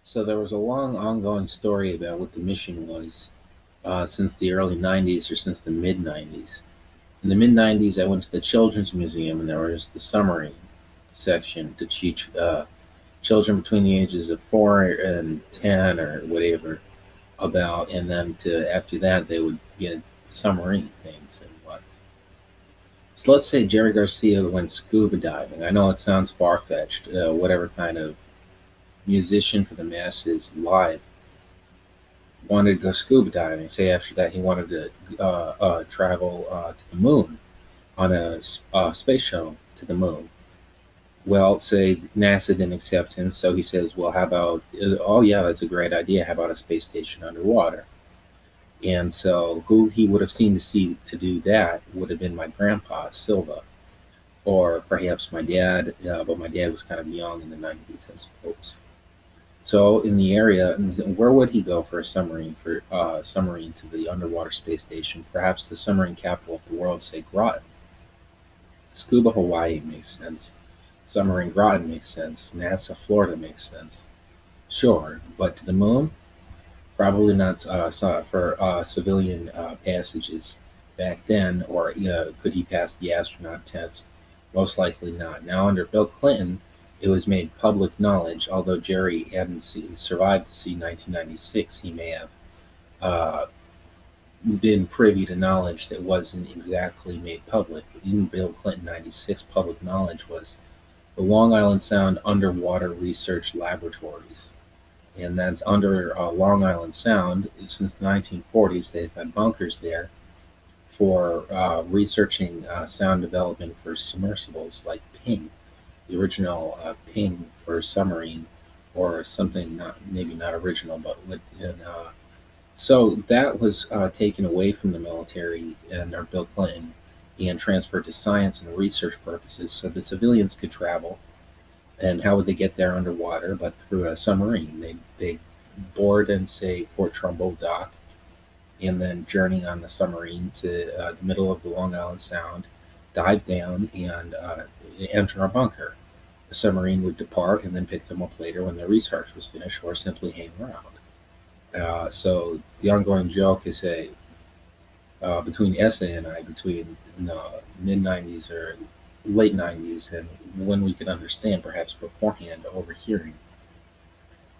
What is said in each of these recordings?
So there was a long ongoing story about what the mission was since the early 90s or since the mid 90s. In the mid 90s, I went to the Children's Museum and there was the summary section to teach children between the ages of 4 and 10 or whatever about, and then to after that, they would get submarine things and what. So let's say Jerry Garcia went scuba diving. I know it sounds far fetched, whatever kind of musician for the masses live wanted to go scuba diving. Say after that he wanted to travel to the moon on a space shuttle to the moon. Well, say NASA didn't accept him, so he says, "Well, how about? Oh yeah, that's a great idea. How about a space station underwater?" And so, who he would have seen to see to do that would have been my grandpa Silva, or perhaps my dad. But my dad was kind of young in the '90s, I suppose. So in the area, where would he go for a submarine to the underwater space station? Perhaps the submarine capital of the world, say Groton. Scuba Hawaii makes sense. Submarine Groton makes sense. NASA Florida makes sense. Sure, but to the moon, probably not for civilian passages back then. Or could he pass the astronaut test? Most likely not. Now under Bill Clinton, it was made public knowledge. Although Jerry hadn't survived to see 1996, he may have uh, been privy to knowledge that wasn't exactly made public. In Bill Clinton '96, public knowledge was the Long Island Sound Underwater Research Laboratories, and that's under Long Island Sound. Since the 1940s, they've had bunkers there for researching sound development for submersibles like Ping, the original Ping for submarine, or something not maybe not original, but with so that was taken away from the military under Bill Clinton and transferred to science and research purposes, so the civilians could travel. And how would they get there underwater? But through a submarine. They board in, say, Fort Trumbull dock, and then journey on the submarine to the middle of the Long Island Sound, dive down, and enter a bunker. The submarine would depart and then pick them up later when their research was finished, or simply hang around. So the ongoing joke is between Essa and I, between the mid '90s or late '90s, and when we could understand, perhaps beforehand, overhearing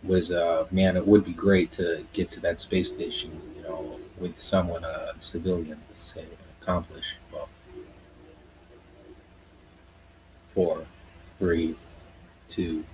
was, man, it would be great to get to that space station, with someone, a civilian, to say, accomplish. Well, 4, 3, 2,